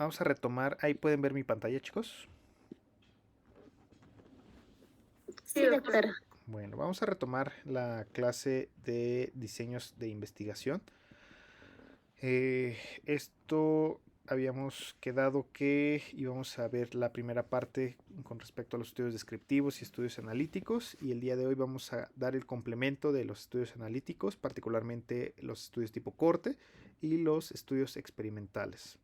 Vamos a retomar, ahí pueden ver mi pantalla, chicos. Sí, doctor. Bueno, vamos a retomar la clase de diseños de investigación. Esto habíamos quedado que íbamos a ver la primera parte con respecto a los estudios descriptivos y estudios analíticos, y el día de hoy vamos a dar el complemento de los estudios analíticos, particularmente los estudios tipo corte y los estudios experimentales.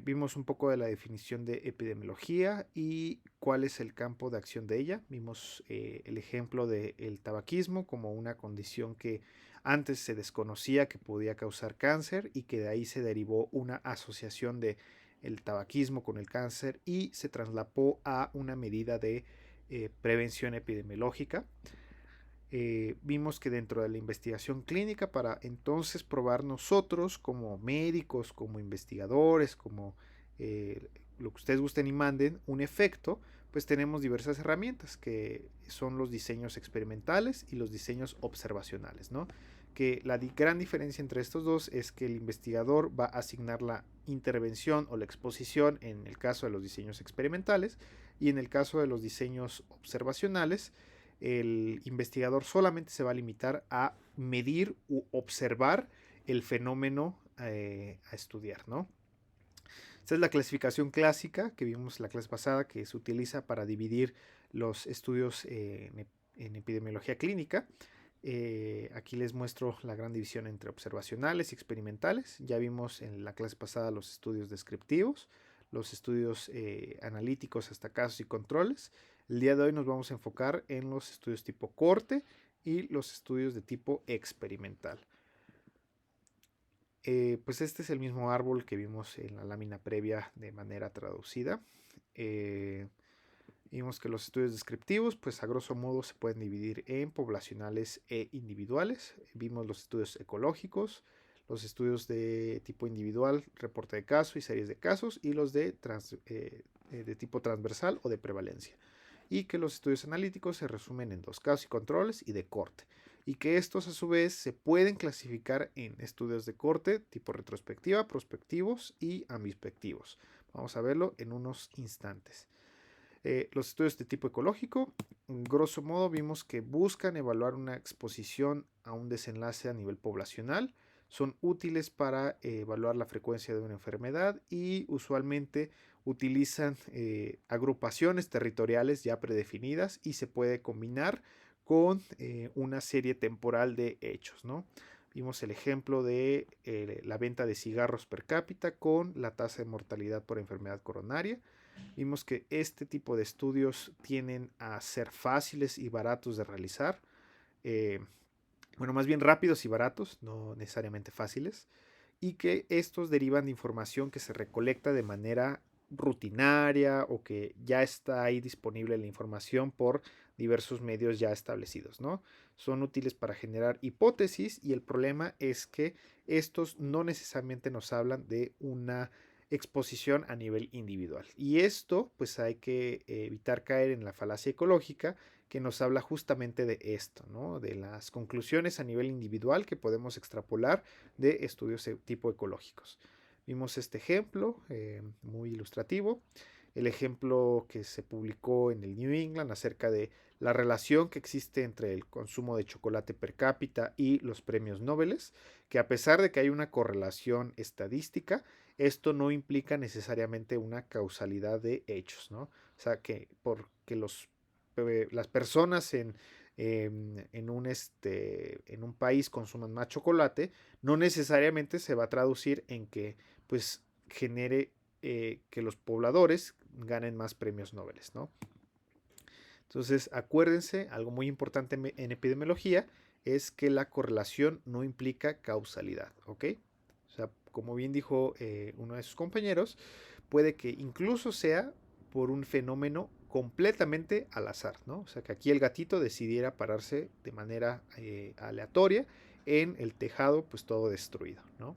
Vimos un poco de la definición de epidemiología y cuál es el campo de acción de ella. Vimos el ejemplo del tabaquismo como una condición que antes se desconocía que podía causar cáncer y que de ahí se derivó una asociación de el tabaquismo con el cáncer y se traslapó a una medida de prevención epidemiológica. Vimos que dentro de la investigación clínica, para entonces probar nosotros como médicos, como investigadores, como lo que ustedes gusten y manden, un efecto, pues tenemos diversas herramientas que son los diseños experimentales y los diseños observacionales, ¿no? Que la gran diferencia entre estos dos es que el investigador va a asignar la intervención o la exposición en el caso de los diseños experimentales, y en el caso de los diseños observacionales el investigador solamente se va a limitar a medir u observar el fenómeno a estudiar, ¿no? Esta es la clasificación clásica que vimos la clase pasada, que se utiliza para dividir los estudios en epidemiología clínica. Aquí les muestro la gran división entre observacionales y experimentales. Ya vimos en la clase pasada los estudios descriptivos, los estudios analíticos hasta casos y controles. El día de hoy nos vamos a enfocar en los estudios tipo corte y los estudios de tipo experimental. Pues este es el mismo árbol que vimos en la lámina previa de manera traducida. Eh, Vimos que los estudios descriptivos, pues a grosso modo se pueden dividir en poblacionales e individuales. Vimos los estudios ecológicos, los estudios de tipo individual, reporte de caso y series de casos, y los de tipo transversal o de prevalencia. Y que los estudios analíticos se resumen en dos: casos y controles y de corte. Y que estos a su vez se pueden clasificar en estudios de corte tipo retrospectiva, prospectivos y ambispectivos. Vamos a verlo en unos instantes. Los estudios de tipo ecológico, grosso modo, vimos que buscan evaluar una exposición a un desenlace a nivel poblacional. Son útiles para evaluar la frecuencia de una enfermedad y usualmente utilizan agrupaciones territoriales ya predefinidas y se puede combinar con una serie temporal de hechos, ¿no? Vimos el ejemplo de la venta de cigarros per cápita con la tasa de mortalidad por enfermedad coronaria. Vimos que este tipo de estudios tienden a ser fáciles y baratos de realizar. Eh, bueno, más bien rápidos y baratos, no necesariamente fáciles. Y que estos derivan de información que se recolecta de manera rutinaria o que ya está ahí disponible la información por diversos medios ya establecidos, ¿no? Son útiles para generar hipótesis, y el problema es que estos no necesariamente nos hablan de una exposición a nivel individual. Y esto, pues hay que evitar caer en la falacia ecológica, que nos habla justamente de esto, ¿no? De las conclusiones a nivel individual que podemos extrapolar de estudios tipo ecológicos. Vimos este ejemplo muy ilustrativo, el ejemplo que se publicó en el New England acerca de la relación que existe entre el consumo de chocolate per cápita y los premios Nobel, que a pesar de que hay una correlación estadística, esto no implica necesariamente una causalidad de hechos, ¿no? O sea, que porque las personas en un país consuman más chocolate, no necesariamente se va a traducir en que pues genere que los pobladores ganen más premios Nobel, ¿no? Entonces, acuérdense, algo muy importante en epidemiología es que la correlación no implica causalidad, ¿ok? O sea, como bien dijo uno de sus compañeros, puede que incluso sea por un fenómeno completamente al azar, ¿no? O sea, que aquí el gatito decidiera pararse de manera aleatoria en el tejado, pues todo destruido, ¿no?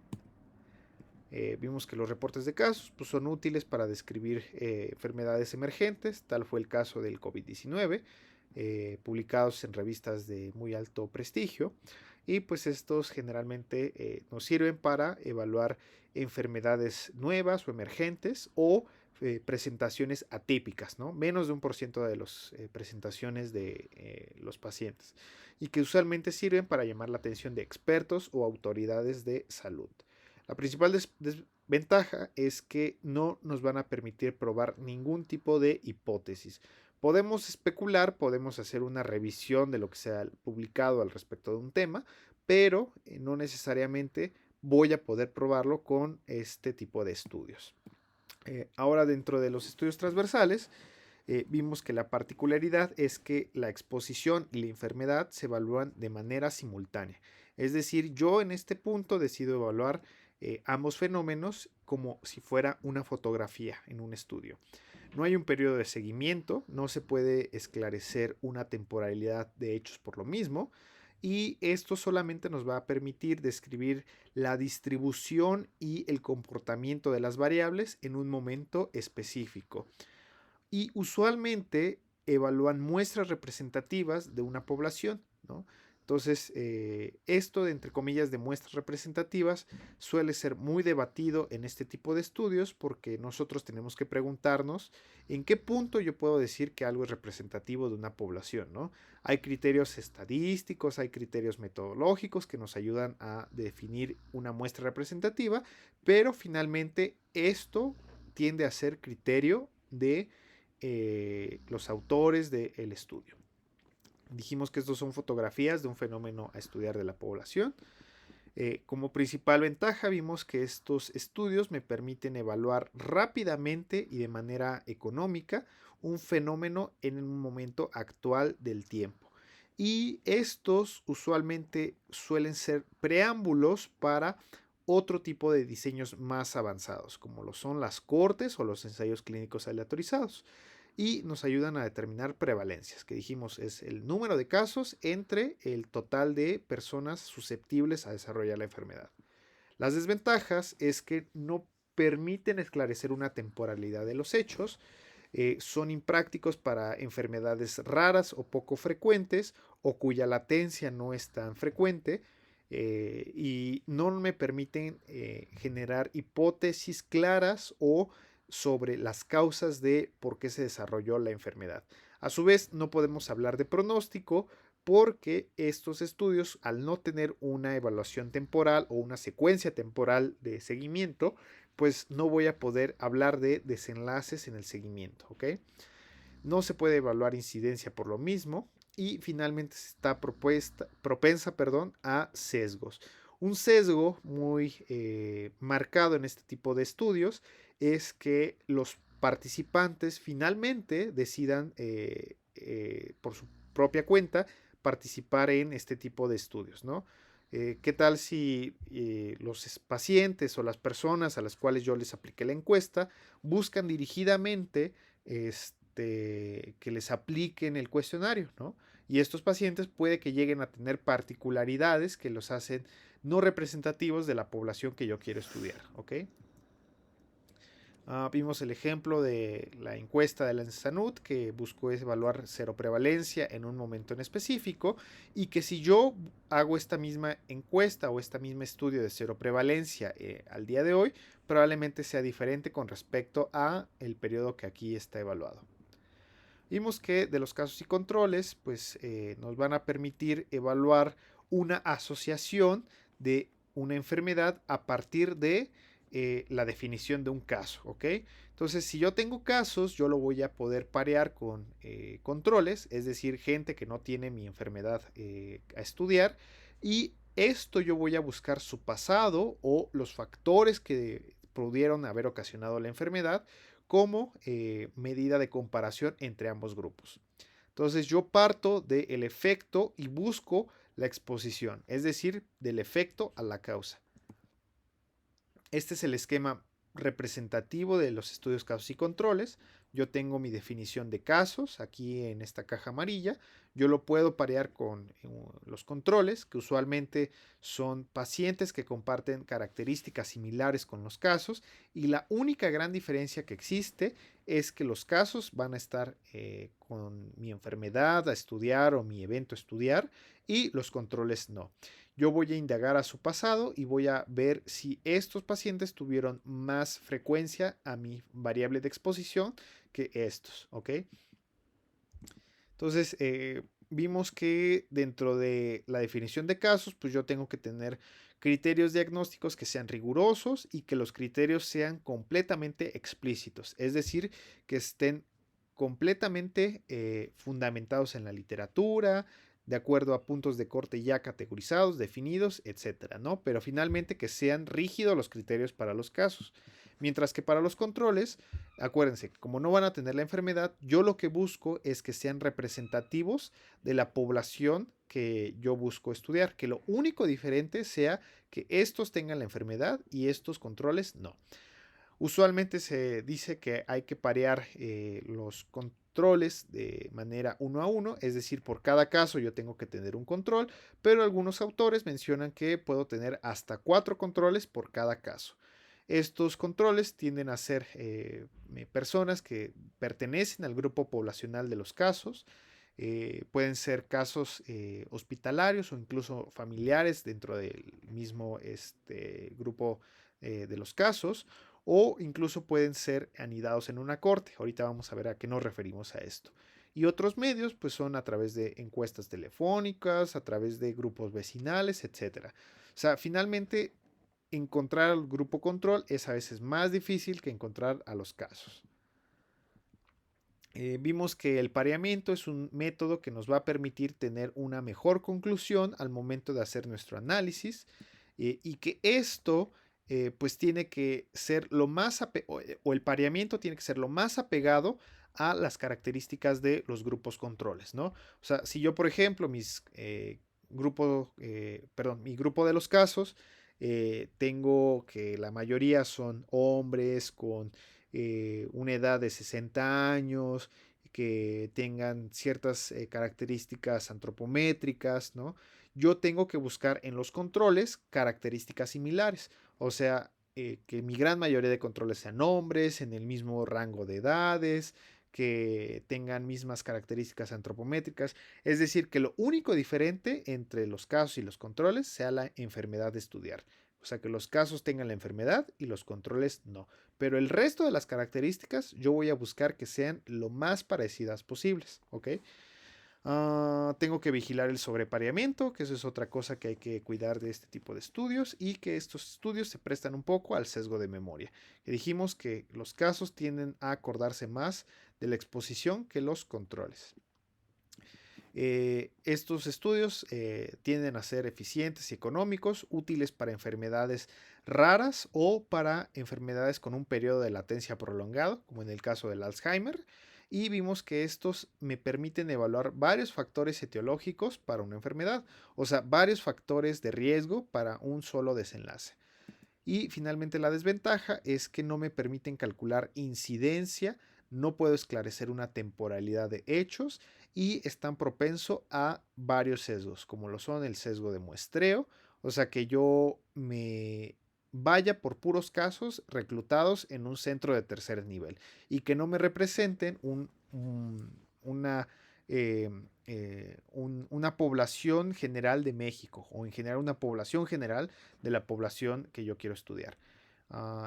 Vimos que los reportes de casos pues, son útiles para describir enfermedades emergentes, tal fue el caso del COVID-19, publicados en revistas de muy alto prestigio. y pues estos generalmente nos sirven para evaluar enfermedades nuevas o emergentes o presentaciones atípicas, ¿no? Menos de 1% de las presentaciones de los pacientes y que usualmente sirven para llamar la atención de expertos o autoridades de salud. La principal desventaja es que no nos van a permitir probar ningún tipo de hipótesis. Podemos especular, podemos hacer una revisión de lo que se ha publicado al respecto de un tema, pero no necesariamente voy a poder probarlo con este tipo de estudios. Ahora, dentro de los estudios transversales, vimos que la particularidad es que la exposición y la enfermedad se evalúan de manera simultánea. Es decir, yo en este punto decido evaluar ambos fenómenos como si fuera una fotografía en un estudio. No hay un periodo de seguimiento, no se puede esclarecer una temporalidad de hechos por lo mismo, y esto solamente nos va a permitir describir la distribución y el comportamiento de las variables en un momento específico. Y usualmente evalúan muestras representativas de una población, ¿no? Entonces, esto de entre comillas de muestras representativas suele ser muy debatido en este tipo de estudios porque nosotros tenemos que preguntarnos en qué punto yo puedo decir que algo es representativo de una población, ¿no? Hay criterios estadísticos, hay criterios metodológicos que nos ayudan a definir una muestra representativa, pero finalmente esto tiende a ser criterio de los autores del estudio. Dijimos que estos son fotografías de un fenómeno a estudiar de la población. Como principal ventaja vimos que estos estudios me permiten evaluar rápidamente y de manera económica un fenómeno en un momento actual del tiempo. Y estos usualmente suelen ser preámbulos para otro tipo de diseños más avanzados, como lo son las cortes o los ensayos clínicos aleatorizados, y nos ayudan a determinar prevalencias, que dijimos es el número de casos entre el total de personas susceptibles a desarrollar la enfermedad. Las desventajas es que no permiten esclarecer una temporalidad de los hechos, son imprácticos para enfermedades raras o poco frecuentes o cuya latencia no es tan frecuente, y no me permiten generar hipótesis claras o sobre las causas de por qué se desarrolló la enfermedad. A su vez, no podemos hablar de pronóstico porque estos estudios, al no tener una evaluación temporal o una secuencia temporal de seguimiento, pues no voy a poder hablar de desenlaces en el seguimiento, ¿ok? No se puede evaluar incidencia por lo mismo y finalmente está propensa a sesgos. Un sesgo muy marcado en este tipo de estudios es que los participantes finalmente decidan por su propia cuenta participar en este tipo de estudios, ¿no? ¿Qué tal si los pacientes o las personas a las cuales yo les apliqué la encuesta buscan dirigidamente que les apliquen el cuestionario, ¿no? Y estos pacientes puede que lleguen a tener particularidades que los hacen no representativos de la población que yo quiero estudiar, ¿ok? Vimos el ejemplo de la encuesta de la Ensanud que buscó evaluar seroprevalencia en un momento en específico y que si yo hago esta misma encuesta o este mismo estudio de seroprevalencia al día de hoy, probablemente sea diferente con respecto a el periodo que aquí está evaluado. Vimos que de los casos y controles, pues nos van a permitir evaluar una asociación de una enfermedad a partir de la definición de un caso, ¿ok? Entonces, si yo tengo casos, yo lo voy a poder parear con controles, es decir, gente que no tiene mi enfermedad a estudiar, y esto yo voy a buscar su pasado o los factores que pudieron haber ocasionado la enfermedad como medida de comparación entre ambos grupos. Entonces yo parto del efecto y busco la exposición, es decir, del efecto a la causa. Este es el esquema representativo de los estudios casos y controles. Yo tengo mi definición de casos aquí en esta caja amarilla. Yo lo puedo parear con los controles, que usualmente son pacientes que comparten características similares con los casos, y la única gran diferencia que existe es que los casos van a estar con mi enfermedad a estudiar o mi evento a estudiar y los controles no. yo voy a indagar a su pasado y voy a ver si estos pacientes tuvieron más frecuencia a mi variable de exposición que estos, ¿ok? Entonces, vimos que dentro de la definición de casos, pues yo tengo que tener criterios diagnósticos que sean rigurosos y que los criterios sean completamente explícitos, es decir, que estén completamente fundamentados en la literatura, de acuerdo a puntos de corte ya categorizados, definidos, etcétera, ¿no? Pero finalmente que sean rígidos los criterios para los casos. Mientras que para los controles, acuérdense, como no van a tener la enfermedad, yo lo que busco es que sean representativos de la población que yo busco estudiar, que lo único diferente sea que estos tengan la enfermedad y estos controles no. Usualmente se dice que hay que parear los controles de manera uno a uno, es decir, por cada caso yo tengo que tener un control, pero algunos autores mencionan que puedo tener hasta 4 controles por cada caso. Estos controles tienden a ser personas que pertenecen al grupo poblacional de los casos, pueden ser casos hospitalarios o incluso familiares dentro del mismo grupo de los casos, o incluso pueden ser anidados en una corte. Ahorita vamos a ver a qué nos referimos a esto. Y otros medios pues son a través de encuestas telefónicas, a través de grupos vecinales, etcétera. O sea, finalmente encontrar al grupo control es a veces más difícil que encontrar a los casos. Vimos que el pareamiento es un método que nos va a permitir tener una mejor conclusión al momento de hacer nuestro análisis y que esto pues tiene que ser lo más o el pareamiento tiene que ser lo más apegado a las características de los grupos controles, ¿no? O sea, si yo por ejemplo mi grupo de los casos tengo que la mayoría son hombres con una edad de 60 años, que tengan ciertas características antropométricas, ¿no? Yo tengo que buscar en los controles características similares, o sea, que mi gran mayoría de controles sean hombres, en el mismo rango de edades, que tengan mismas características antropométricas, es decir, que lo único diferente entre los casos y los controles sea la enfermedad de estudiar. O sea, que los casos tengan la enfermedad y los controles no. Pero el resto de las características yo voy a buscar que sean lo más parecidas posibles, ¿ok? Tengo que vigilar el sobrepareamiento, que eso es otra cosa que hay que cuidar de este tipo de estudios y que estos estudios se prestan un poco al sesgo de memoria. Que dijimos que los casos tienden a acordarse más de la exposición que los controles. Estos estudios tienden a ser eficientes y económicos, útiles para enfermedades raras o para enfermedades con un periodo de latencia prolongado, como en el caso del Alzheimer. Y vimos que estos me permiten evaluar varios factores etiológicos para una enfermedad, o sea, varios factores de riesgo para un solo desenlace. Y finalmente la desventaja es que no me permiten calcular incidencia, no puedo esclarecer una temporalidad de hechos y están propenso a varios sesgos, como lo son el sesgo de muestreo, o sea que yo me vaya por puros casos reclutados en un centro de tercer nivel y que no me representen una una población general de México o en general una población general de la población que yo quiero estudiar.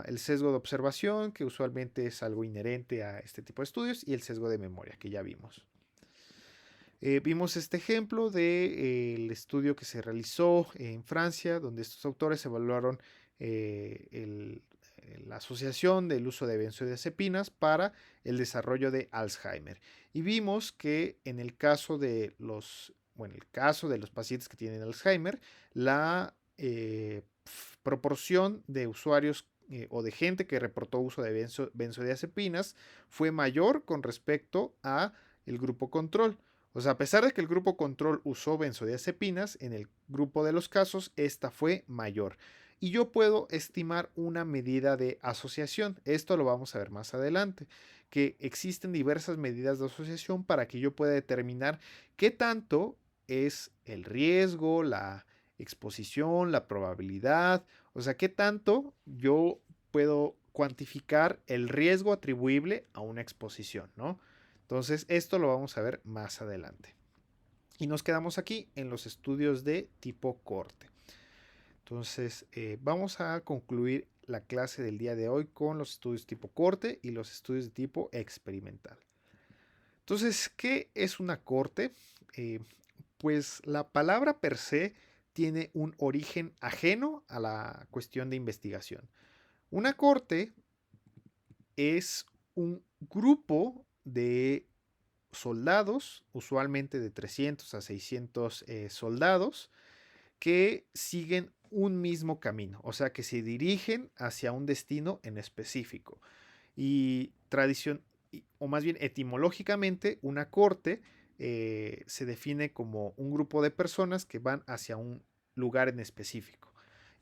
El sesgo de observación, que usualmente es algo inherente a este tipo de estudios, y el sesgo de memoria, que ya vimos. Vimos este ejemplo del estudio que se realizó en Francia, donde estos autores evaluaron la asociación del uso de benzodiazepinas para el desarrollo de Alzheimer. Y vimos que en el caso de los, pacientes que tienen Alzheimer, la proporción de usuarios o de gente que reportó uso de benzodiazepinas fue mayor con respecto a el grupo control. O sea, a pesar de que el grupo control usó benzodiazepinas, en el grupo de los casos esta fue mayor. Y yo puedo estimar una medida de asociación. Esto lo vamos a ver más adelante, que existen diversas medidas de asociación para que yo pueda determinar qué tanto es el riesgo, la exposición, la probabilidad, o sea, qué tanto yo puedo cuantificar el riesgo atribuible a una exposición, ¿no? Entonces, esto lo vamos a ver más adelante. Y nos quedamos aquí en los estudios de tipo corte. Entonces, vamos a concluir la clase del día de hoy con los estudios tipo corte y los estudios de tipo experimental. Entonces, ¿qué es una corte? Eh, pues la palabra per se tiene un origen ajeno a la cuestión de investigación. Una corte es un grupo de soldados, usualmente de 300 a 600 soldados, que siguen un mismo camino, o sea, que se dirigen hacia un destino en específico. Y tradición, o más bien etimológicamente, una corte se define como un grupo de personas que van hacia un lugar en específico.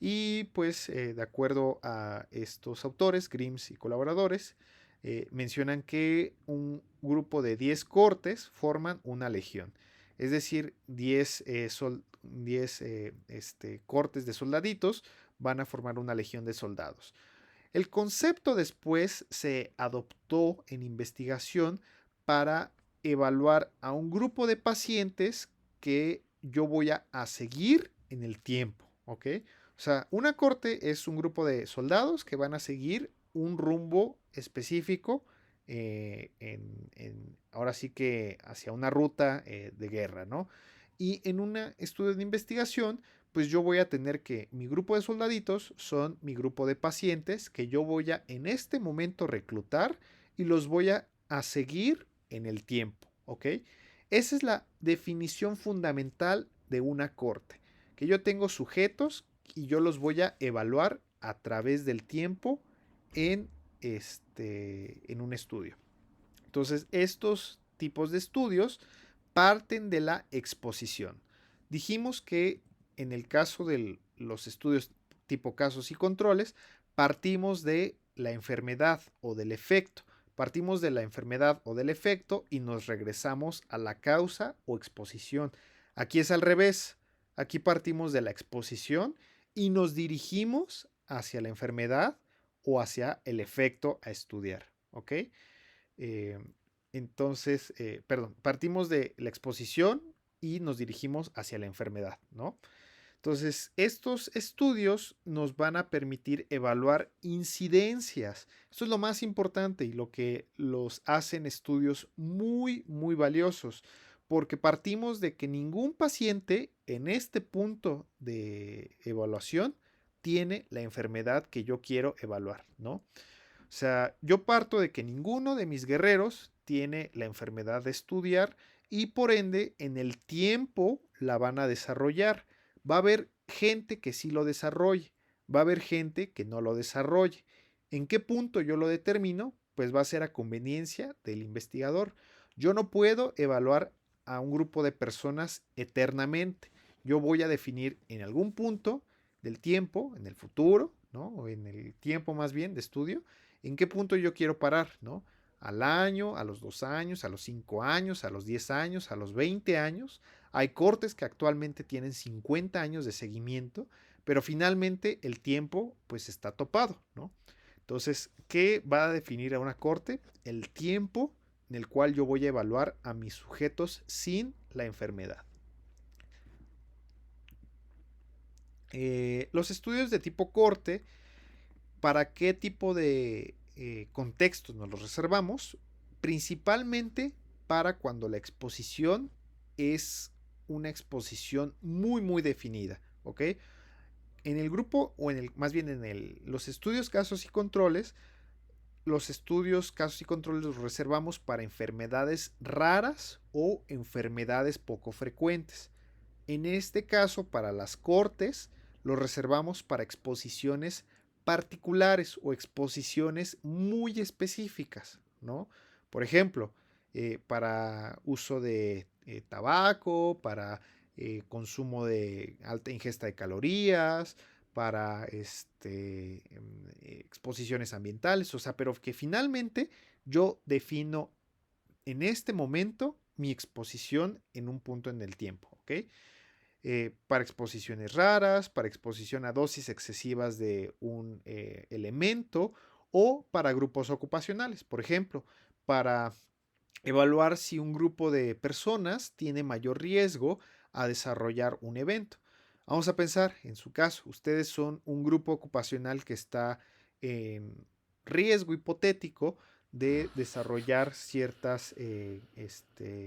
Y pues de acuerdo a estos autores, Grims y colaboradores, mencionan que un grupo de 10 cortes forman una legión. Es decir, 10 cortes de soldaditos van a formar una legión de soldados. El concepto después se adoptó en investigación para evaluar a un grupo de pacientes que yo voy a seguir en el tiempo, ¿ok? O sea, una corte es un grupo de soldados que van a seguir un rumbo específico ahora sí que hacia una ruta de guerra, ¿no? Y en un estudio de investigación pues yo voy a tener que mi grupo de soldaditos son mi grupo de pacientes que yo voy a en este momento reclutar y los voy a seguir en el tiempo, ¿ok? Esa es la definición fundamental de una corte, que yo tengo sujetos y yo los voy a evaluar a través del tiempo en, en un estudio. Entonces, estos tipos de estudios parten de la exposición. Dijimos que en el caso de los estudios tipo casos y controles, partimos de la enfermedad o del efecto. Partimos de la enfermedad o del efecto y nos regresamos a la causa o exposición. Aquí es al revés. Aquí partimos de la exposición y nos dirigimos hacia la enfermedad o hacia el efecto a estudiar. ¿Ok? Eh, entonces, perdón, partimos de la exposición y nos dirigimos hacia la enfermedad, ¿no? Entonces, estos estudios nos van a permitir evaluar incidencias. Esto es lo más importante y lo que los hacen estudios muy, muy valiosos, porque partimos de que ningún paciente en este punto de evaluación tiene la enfermedad que yo quiero evaluar, ¿no? O sea, yo parto de que ninguno de mis guerreros tiene la enfermedad de estudiar y por ende en el tiempo la van a desarrollar. Va a haber gente que sí lo desarrolle, va a haber gente que no lo desarrolle. ¿En qué punto yo lo determino? Pues va a ser a conveniencia del investigador. Yo no puedo evaluar a un grupo de personas eternamente. Yo voy a definir en algún punto del tiempo, en el futuro, ¿no? O en el tiempo más bien de estudio, en qué punto yo quiero parar, ¿no? Al año, a los 2 años, a los 5 años, a los 10 años, a los 20 años. Hay cortes que actualmente tienen 50 años de seguimiento, pero finalmente el tiempo pues está topado, ¿no? Entonces, ¿qué va a definir a una corte? El tiempo en el cual yo voy a evaluar a mis sujetos sin la enfermedad. Los estudios de tipo corte, ¿para qué tipo de contextos nos los reservamos? Principalmente para cuando la exposición es una exposición muy, muy definida, ¿ok? En el grupo, o más bien los estudios, casos y controles, los estudios, casos y controles los reservamos para enfermedades raras o enfermedades poco frecuentes. En este caso, para las cortes, los reservamos para exposiciones particulares o exposiciones muy específicas, ¿no? Por ejemplo, para uso de tabaco, para consumo de alta ingesta de calorías, para exposiciones ambientales, o sea, pero que finalmente yo defino en este momento mi exposición en un punto en el tiempo, ¿ok? Para exposiciones raras, para exposición a dosis excesivas de un elemento o para grupos ocupacionales, por ejemplo, para evaluar si un grupo de personas tiene mayor riesgo a desarrollar un evento. Vamos a pensar, en su caso, ustedes son un grupo ocupacional que está en riesgo hipotético de desarrollar ciertas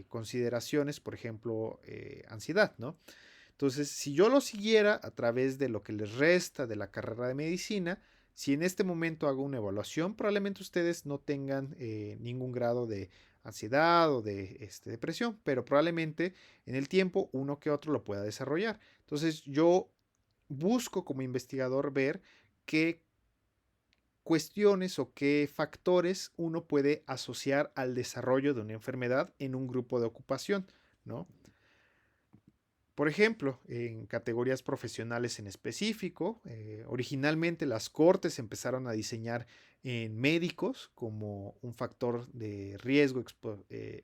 consideraciones, por ejemplo, ansiedad, ¿no? Entonces, si yo lo siguiera a través de lo que les resta de la carrera de medicina, si en este momento hago una evaluación, probablemente ustedes no tengan ningún grado de ansiedad o de depresión, pero probablemente en el tiempo uno que otro lo pueda desarrollar. Entonces, yo busco como investigador ver qué cuestiones o qué factores uno puede asociar al desarrollo de una enfermedad en un grupo de ocupación, ¿no? Por ejemplo, en categorías profesionales en específico, originalmente las cortes empezaron a diseñar en médicos como un factor de riesgo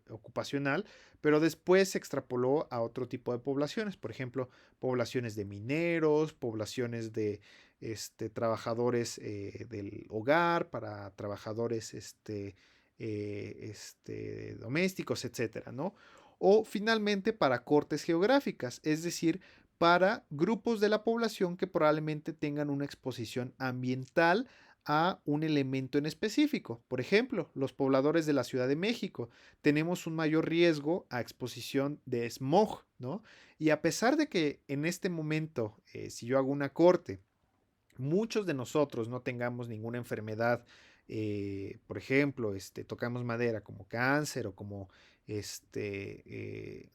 ocupacional, pero después se extrapoló a otro tipo de poblaciones, por ejemplo, poblaciones de mineros, poblaciones de trabajadores del hogar, para trabajadores domésticos, etcétera, ¿no? O finalmente para cortes geográficas, es decir, para grupos de la población que probablemente tengan una exposición ambiental a un elemento en específico. Por ejemplo, los pobladores de la Ciudad de México tenemos un mayor riesgo a exposición de smog, ¿no? Y a pesar de que en este momento, si yo hago una corte, muchos de nosotros no tengamos ninguna enfermedad, por ejemplo, tocamos madera como cáncer o como,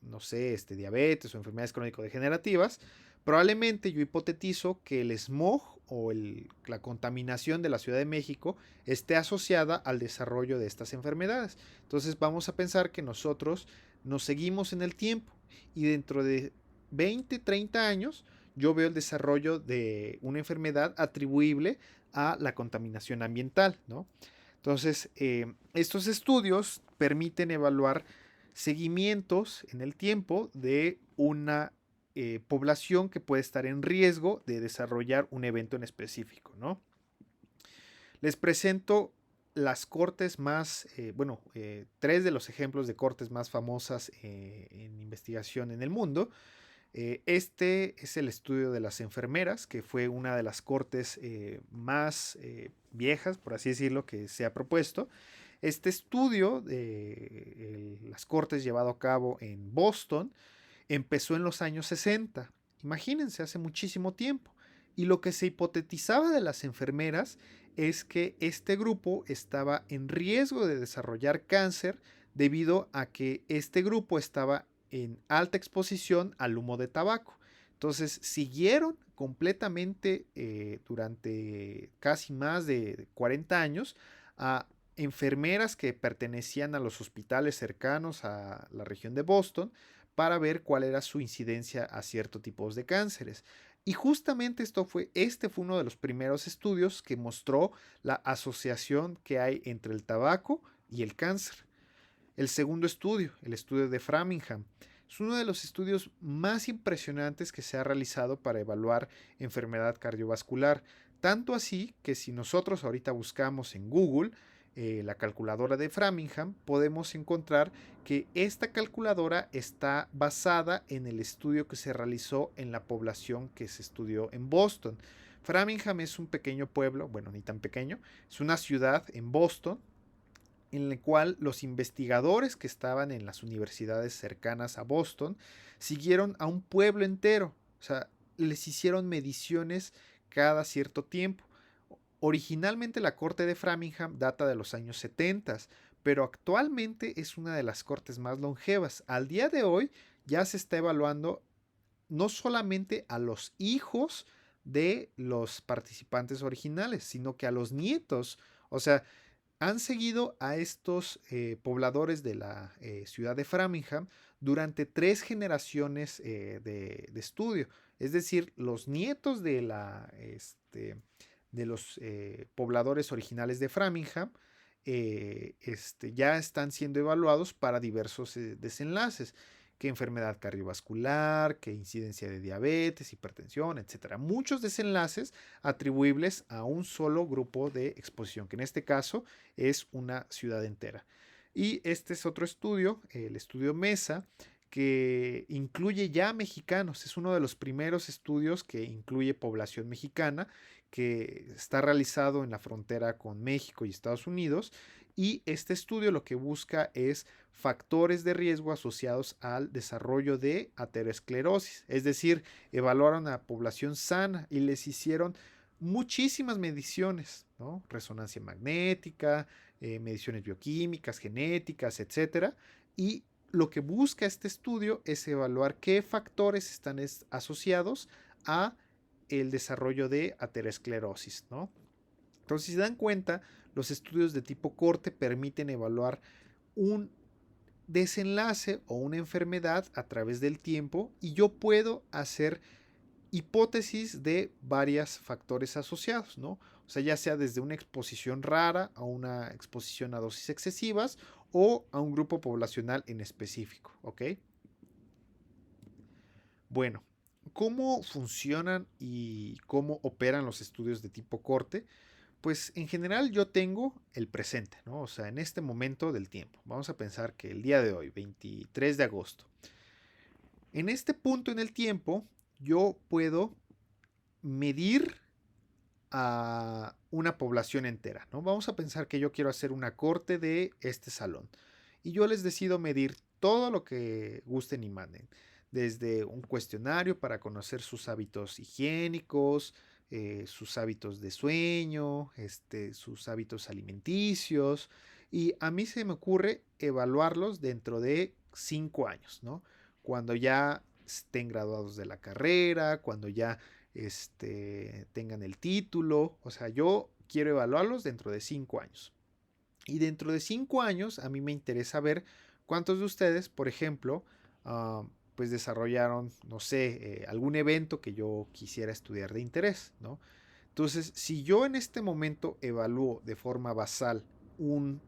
no sé, diabetes o enfermedades crónico-degenerativas, probablemente yo hipotetizo que el smog o la contaminación de la Ciudad de México esté asociada al desarrollo de estas enfermedades. Entonces vamos a pensar que nosotros nos seguimos en el tiempo y dentro de 20, 30 años yo veo el desarrollo de una enfermedad atribuible a la contaminación ambiental, ¿no? Entonces, estos estudios permiten evaluar seguimientos en el tiempo de una población que puede estar en riesgo de desarrollar un evento en específico, ¿no? Les presento las cortes más, tres de los ejemplos de cortes más famosas en investigación en el mundo. Este es el estudio de las enfermeras, que fue una de las cortes más viejas, por así decirlo, que se ha propuesto. Este estudio de las cortes llevado a cabo en Boston empezó en los años 60. Imagínense, hace muchísimo tiempo. Y lo que se hipotetizaba de las enfermeras es que este grupo estaba en riesgo de desarrollar cáncer debido a que este grupo estaba en alta exposición al humo de tabaco. Entonces siguieron completamente durante casi más de 40 años a enfermeras que pertenecían a los hospitales cercanos a la región de Boston para ver cuál era su incidencia a ciertos tipos de cánceres. Y justamente este fue uno de los primeros estudios que mostró la asociación que hay entre el tabaco y el cáncer. El segundo estudio, el estudio de Framingham, es uno de los estudios más impresionantes que se ha realizado para evaluar enfermedad cardiovascular. Tanto así que si nosotros ahorita buscamos en Google la calculadora de Framingham, podemos encontrar que esta calculadora está basada en el estudio que se realizó en la población que se estudió en Boston. Framingham es un pequeño pueblo, bueno, ni tan pequeño, es una ciudad en Boston, en el cual los investigadores que estaban en las universidades cercanas a Boston siguieron a un pueblo entero, o sea, les hicieron mediciones cada cierto tiempo. Originalmente la corte de Framingham data de los años 70, pero actualmente es una de las cortes más longevas. Al día de hoy ya se está evaluando no solamente a los hijos de los participantes originales, sino que a los nietos. O sea, han seguido a estos pobladores de la ciudad de Framingham durante 3 generaciones de estudio. Es decir, los nietos de los pobladores originales de Framingham ya están siendo evaluados para diversos desenlaces, que enfermedad cardiovascular, que incidencia de diabetes, hipertensión, etcétera. Muchos desenlaces atribuibles a un solo grupo de exposición, que en este caso es una ciudad entera. Y este es otro estudio, el estudio MESA, que incluye ya mexicanos. Es uno de los primeros estudios que incluye población mexicana, que está realizado en la frontera con México y Estados Unidos. Y este estudio lo que busca es factores de riesgo asociados al desarrollo de aterosclerosis. Es decir, evaluaron a población sana y les hicieron muchísimas mediciones, ¿no? Resonancia magnética, mediciones bioquímicas, genéticas, etcétera. Y lo que busca este estudio es evaluar qué factores están asociados a el desarrollo de aterosclerosis, ¿no? Entonces, si se dan cuenta, los estudios de tipo corte permiten evaluar un desenlace o una enfermedad a través del tiempo y yo puedo hacer hipótesis de varios factores asociados, ¿no? O sea, ya sea desde una exposición rara a una exposición a dosis excesivas o a un grupo poblacional en específico, ¿ok? Bueno, ¿cómo funcionan y cómo operan los estudios de tipo corte? Pues en general yo tengo el presente, ¿no? O sea, en este momento del tiempo. Vamos a pensar que el día de hoy, 23 de agosto, en este punto en el tiempo, yo puedo medir a una población entera, ¿no? Vamos a pensar que yo quiero hacer una corte de este salón y yo les decido medir todo lo que gusten y manden, desde un cuestionario para conocer sus hábitos higiénicos, sus hábitos de sueño, sus hábitos alimenticios, y a mí se me ocurre evaluarlos dentro de 5 años, ¿no? Cuando ya estén graduados de la carrera, cuando ya tengan el título. O sea, yo quiero evaluarlos dentro de 5 años. Y dentro de 5 años a mí me interesa ver cuántos de ustedes, por ejemplo, pues desarrollaron, no sé, algún evento que yo quisiera estudiar de interés, ¿no? Entonces, si yo en este momento evalúo de forma basal un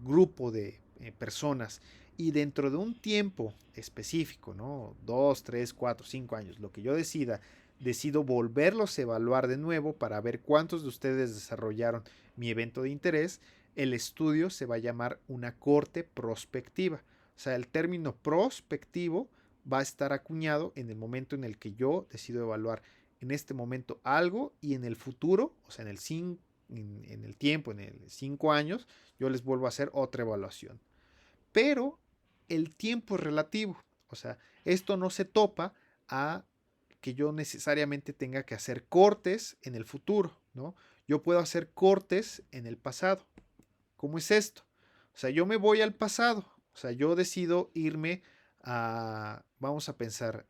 grupo de personas y dentro de un tiempo específico, ¿no? 2, 3, 4, 5 años, lo que yo decida, decido volverlos a evaluar de nuevo para ver cuántos de ustedes desarrollaron mi evento de interés, el estudio se va a llamar una corte prospectiva. O sea, el término prospectivo va a estar acuñado en el momento en el que yo decido evaluar en este momento algo y en el futuro, o sea, en el tiempo, en el 5 años, yo les vuelvo a hacer otra evaluación. Pero el tiempo es relativo, o sea, esto no se topa a que yo necesariamente tenga que hacer cortes en el futuro, ¿no? Yo puedo hacer cortes en el pasado. ¿Cómo es esto? O sea, yo me voy al pasado, o sea, yo decido irme vamos a pensar,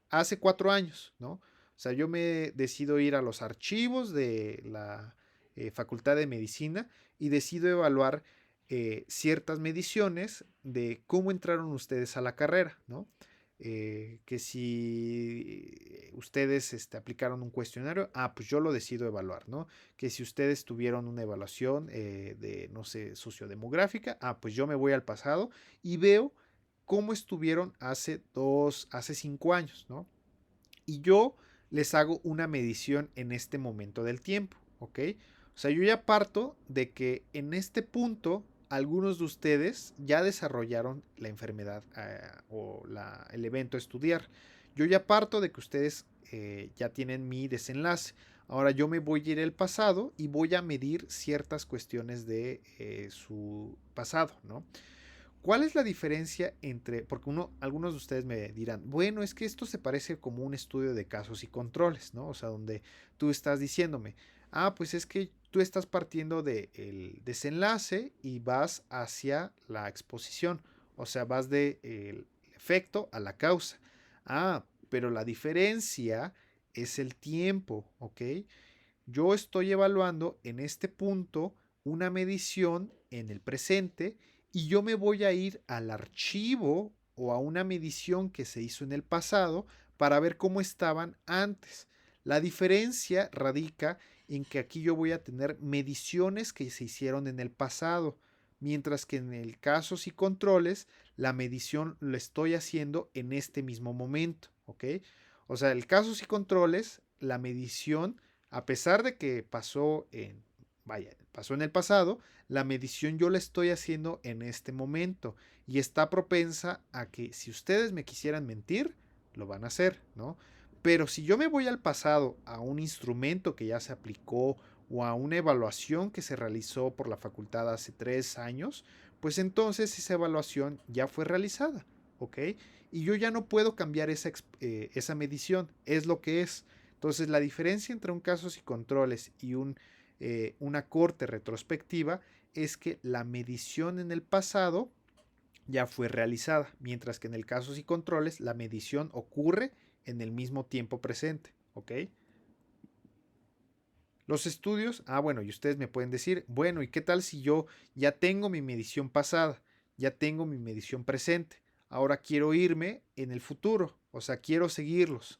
hace 4 años, ¿no? O sea, yo me decido ir a los archivos de la Facultad de Medicina y decido evaluar ciertas mediciones de cómo entraron ustedes a la carrera, ¿no? Que si ustedes aplicaron un cuestionario, pues yo lo decido evaluar, ¿no? Que si ustedes tuvieron una evaluación de, no sé, sociodemográfica, pues yo me voy al pasado y veo cómo estuvieron hace 5 años, ¿no? Y yo les hago una medición en este momento del tiempo, ¿ok? O sea, yo ya parto de que en este punto algunos de ustedes ya desarrollaron la enfermedad o el evento a estudiar. Yo ya parto de que ustedes ya tienen mi desenlace. Ahora yo me voy a ir al pasado y voy a medir ciertas cuestiones de su pasado, ¿no? ¿Cuál es la diferencia entre, porque algunos de ustedes me dirán, bueno, es que esto se parece como un estudio de casos y controles, ¿no? O sea, donde tú estás diciéndome, pues es que tú estás partiendo del desenlace y vas hacia la exposición, o sea, vas del efecto a la causa. Pero la diferencia es el tiempo, ¿ok? Yo estoy evaluando en este punto una medición en el presente y yo me voy a ir al archivo o a una medición que se hizo en el pasado para ver cómo estaban antes. La diferencia radica en que aquí yo voy a tener mediciones que se hicieron en el pasado, mientras que en el casos y controles la medición lo estoy haciendo en este mismo momento, ¿ok? O sea, el casos y controles, la medición, a pesar de que pasó en vaya, pasó en el pasado, la medición yo la estoy haciendo en este momento y está propensa a que si ustedes me quisieran mentir, lo van a hacer, ¿no? Pero si yo me voy al pasado a un instrumento que ya se aplicó o a una evaluación que se realizó por la facultad hace 3 años, pues entonces esa evaluación ya fue realizada, ¿ok? Y yo ya no puedo cambiar esa medición, es lo que es. Entonces la diferencia entre un casos y controles y una corte retrospectiva es que la medición en el pasado ya fue realizada, mientras que en el casos y controles la medición ocurre en el mismo tiempo presente, ¿ok? Los estudios, bueno, y ustedes me pueden decir, bueno, ¿y qué tal si yo ya tengo mi medición pasada, ya tengo mi medición presente, ahora quiero irme en el futuro, o sea, quiero seguirlos?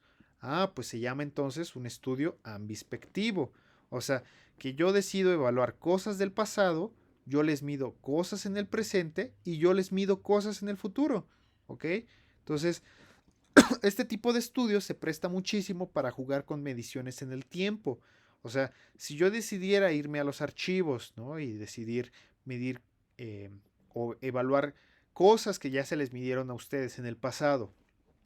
Pues se llama entonces un estudio ambispectivo, o sea, que yo decido evaluar cosas del pasado, yo les mido cosas en el presente y yo les mido cosas en el futuro, ¿ok? Entonces, este tipo de estudios se presta muchísimo para jugar con mediciones en el tiempo. O sea, si yo decidiera irme a los archivos, ¿no? Y decidir medir eh, o evaluar cosas que ya se les midieron a ustedes en el pasado,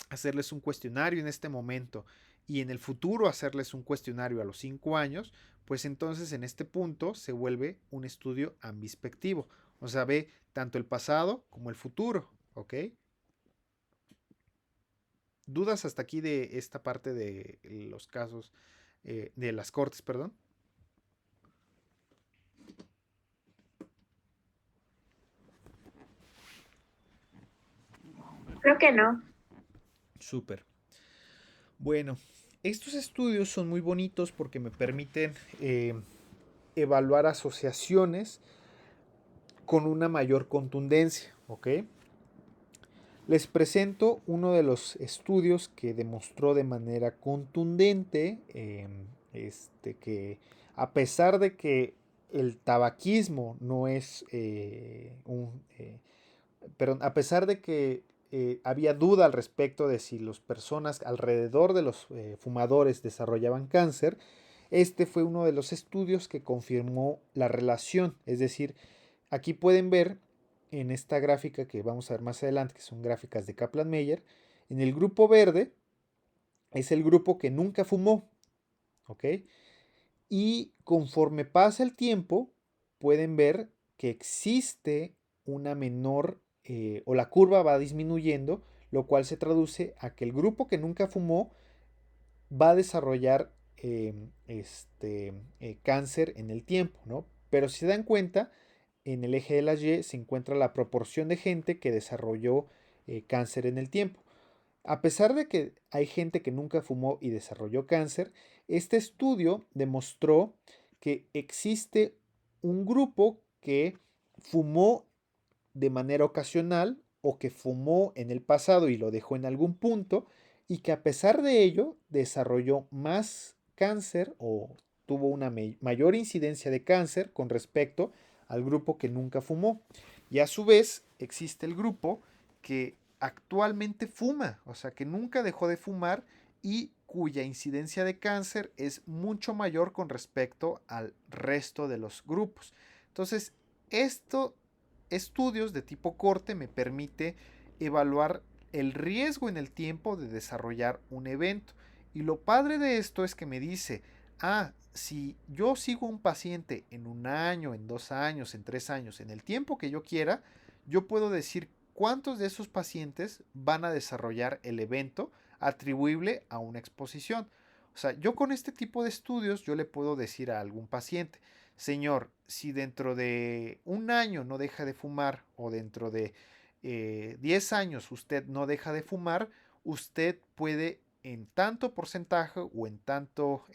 hacerles un cuestionario en este momento y en el futuro hacerles un cuestionario a los 5 años, pues entonces en este punto se vuelve un estudio ambispectivo. O sea, ve tanto el pasado como el futuro, ¿ok? ¿Dudas hasta aquí de esta parte de los casos, de las cortes, perdón? Creo que no. Súper. Bueno, estos estudios son muy bonitos porque me permiten evaluar asociaciones con una mayor contundencia, ¿ok? Les presento uno de los estudios que demostró de manera contundente que a pesar de que el tabaquismo no es perdón, a pesar de que había duda al respecto de si las personas alrededor de los fumadores desarrollaban cáncer, este fue uno de los estudios que confirmó la relación. Es decir, aquí pueden ver en esta gráfica que vamos a ver más adelante, que son gráficas de Kaplan-Meier, en el grupo verde es el grupo que nunca fumó, ¿ok? Y conforme pasa el tiempo, pueden ver que existe una menor o la curva va disminuyendo, lo cual se traduce a que el grupo que nunca fumó va a desarrollar cáncer en el tiempo, ¿no? Pero si se dan cuenta, en el eje de las Y se encuentra la proporción de gente que desarrolló cáncer en el tiempo. A pesar de que hay gente que nunca fumó y desarrolló cáncer, este estudio demostró que existe un grupo que fumó de manera ocasional o que fumó en el pasado y lo dejó en algún punto y que a pesar de ello desarrolló más cáncer o tuvo una mayor incidencia de cáncer con respecto al grupo que nunca fumó. Y a su vez existe el grupo que actualmente fuma, o sea, que nunca dejó de fumar y cuya incidencia de cáncer es mucho mayor con respecto al resto de los grupos. Entonces, esto estudios de tipo corte me permite evaluar el riesgo en el tiempo de desarrollar un evento. Y lo padre de esto es que me dice, si yo sigo a un paciente en 1 año, en 2 años, en 3 años, en el tiempo que yo quiera, yo puedo decir cuántos de esos pacientes van a desarrollar el evento atribuible a una exposición. O sea, yo con este tipo de estudios yo le puedo decir a algún paciente, señor, si dentro de 1 año no deja de fumar o dentro de 10 años usted no deja de fumar, usted puede en tanto porcentaje o en tanto